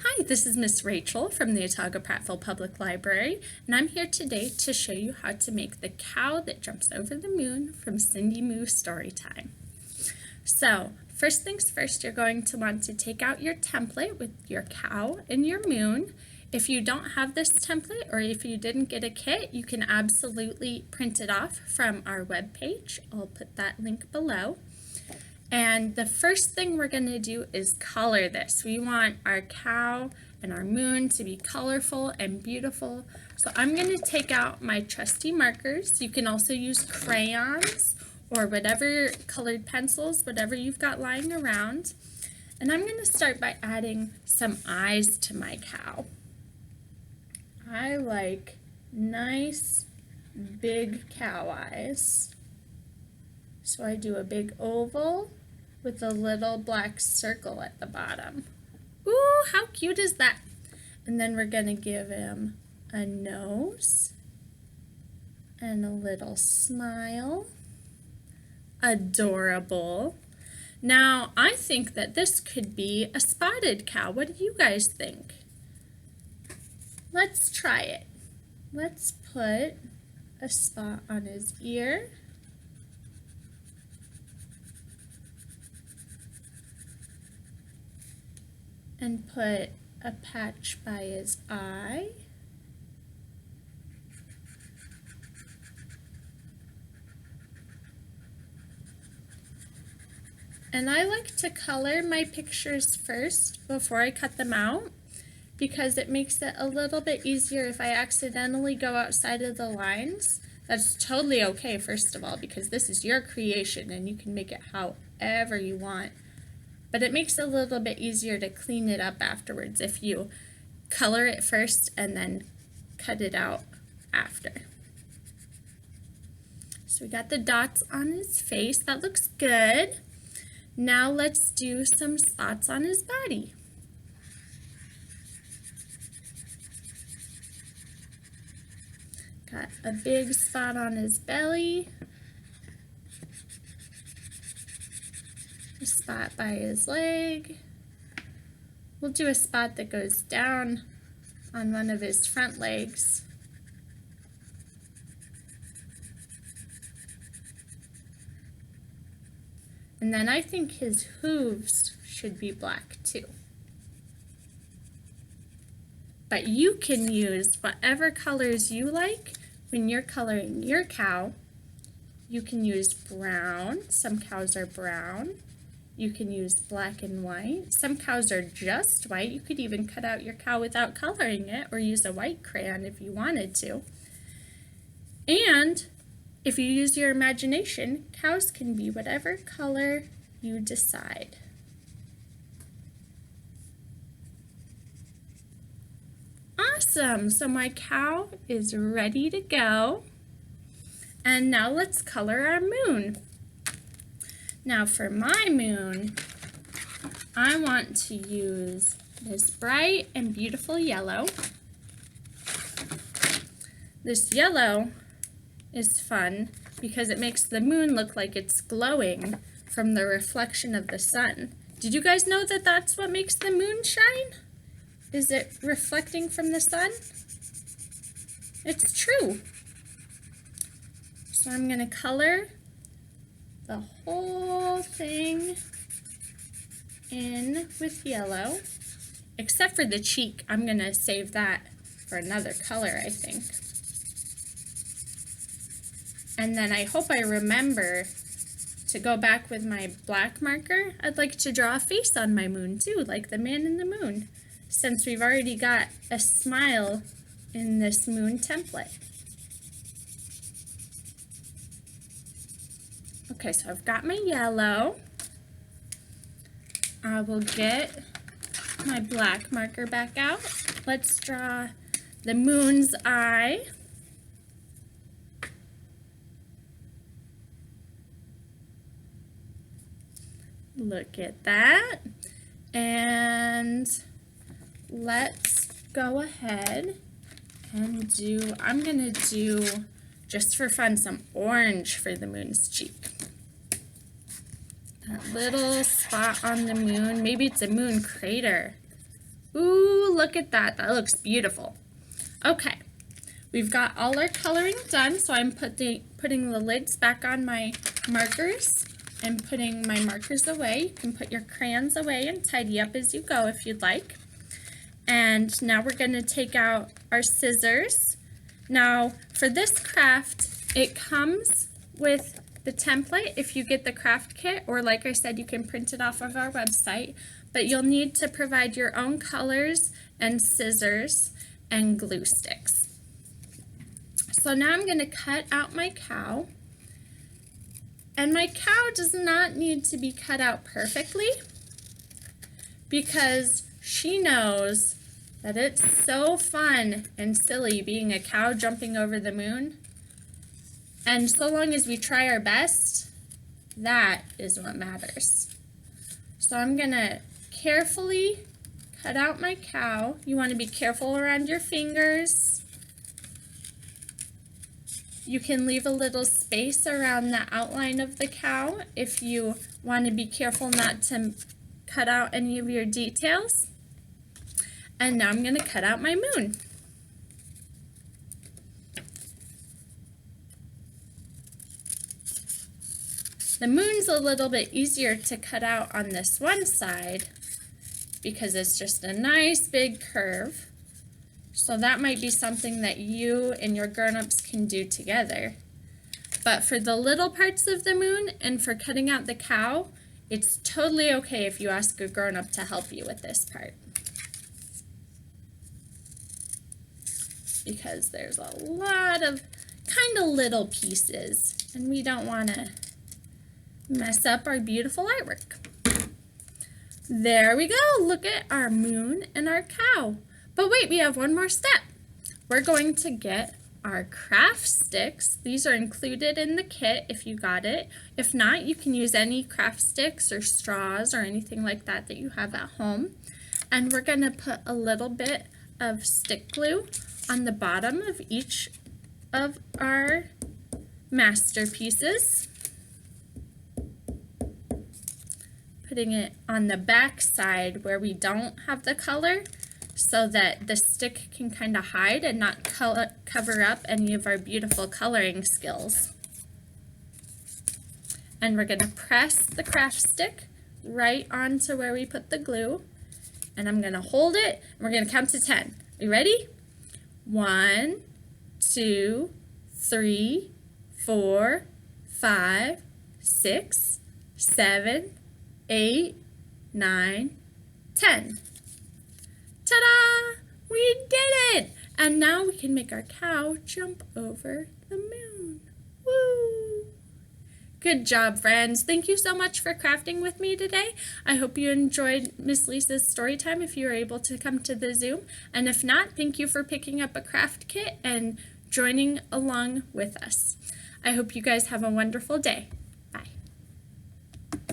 Hi, this is Miss Rachel from the Otago-Prattville Public Library, and I'm here today to show you how to make the cow that jumps over the moon from Cindy Moo Storytime. So, first things first, you're going to want to take out your template with your cow and your moon. If you don't have this template or if you didn't get a kit, you can absolutely print it off from our webpage. I'll put that link below. And the first thing we're going to do is color this. We want our cow and our moon to be colorful and beautiful. So I'm going to take out my trusty markers. You can also use crayons or whatever colored pencils, whatever you've got lying around. And I'm going to start by adding some eyes to my cow. I like nice big cow eyes. So I do a big oval with a little black circle at the bottom. Ooh, how cute is that? And then we're going to give him a nose and a little smile. Adorable. Now, I think that this could be a spotted cow. What do you guys think? Let's try it. Let's put a spot on his ear. And put a patch by his eye. And I like to color my pictures first before I cut them out because it makes it a little bit easier if I accidentally go outside of the lines. That's totally okay, first of all, because this is your creation and you can make it however you want. But it makes it a little bit easier to clean it up afterwards if you color it first and then cut it out after. So we got the dots on his face. That looks good. Now let's do some spots on his body. Got a big spot on his belly. A spot by his leg. We'll do a spot that goes down on one of his front legs. And then I think his hooves should be black too. But you can use whatever colors you like when you're coloring your cow. You can use brown. Some cows are brown. You can use black and white. Some cows are just white. You could even cut out your cow without coloring it or use a white crayon if you wanted to. And if you use your imagination, cows can be whatever color you decide. Awesome! So my cow is ready to go. And now let's color our moon. Now for my moon, I want to use this bright and beautiful yellow. This yellow is fun because it makes the moon look like it's glowing from the reflection of the sun. Did you guys know that that's what makes the moon shine? Is it reflecting from the sun? It's true. So I'm going to color the whole thing in with yellow, except for the cheek. I'm going to save that for another color, I think. And then I hope I remember to go back with my black marker. I'd like to draw a face on my moon too, like the man in the moon, since we've already got a smile in this moon template. Okay, so I've got my yellow. I will get my black marker back out. Let's draw the moon's eye. Look at that. And let's go ahead and I'm gonna do, just for fun, some orange for the moon's cheek. That little spot on the moon, maybe it's a moon crater. Ooh, look at that. That looks beautiful. Okay, we've got all our coloring done, so I'm putting the lids back on my markers and putting my markers away. You can put your crayons away and tidy up as you go if you'd like. And now we're going to take out our scissors. Now, for this craft, it comes with the template if you get the craft kit, or like I said, you can print it off of our website, but you'll need to provide your own colors and scissors and glue sticks. So now I'm going to cut out my cow, and my cow does not need to be cut out perfectly because she knows that it's so fun and silly being a cow jumping over the moon. And so long as we try our best, that is what matters. So I'm gonna carefully cut out my cow. You want to be careful around your fingers. You can leave a little space around the outline of the cow if you want to be careful not to cut out any of your details. And now I'm going to cut out my moon. The moon's a little bit easier to cut out on this one side because it's just a nice big curve. So that might be something that you and your grown-ups can do together. But for the little parts of the moon and for cutting out the cow, it's totally okay if you ask a grown-up to help you with this part. Because there's a lot of kind of little pieces and we don't want to mess up our beautiful artwork. There we go. Look at our moon and our cow. But wait, we have one more step. We're going to get our craft sticks. These are included in the kit if you got it. If not, you can use any craft sticks or straws or anything like that that you have at home. And we're going to put a little bit of stick glue on the bottom of each of our masterpieces. Putting it on the back side where we don't have the color so that the stick can kind of hide and not cover up any of our beautiful coloring skills. And we're going to press the craft stick right onto where we put the glue. And I'm going to hold it and we're going to count to 10. Are you ready? 1, 2, 3, 4, 5, 6, 7, 8, 9, 10. Ta-da! We did it! And now we can make our cow jump over the moon. Woo! Good job, friends. Thank you so much for crafting with me today. I hope you enjoyed Miss Lisa's story time if you were able to come to the Zoom. And if not, thank you for picking up a craft kit and joining along with us. I hope you guys have a wonderful day.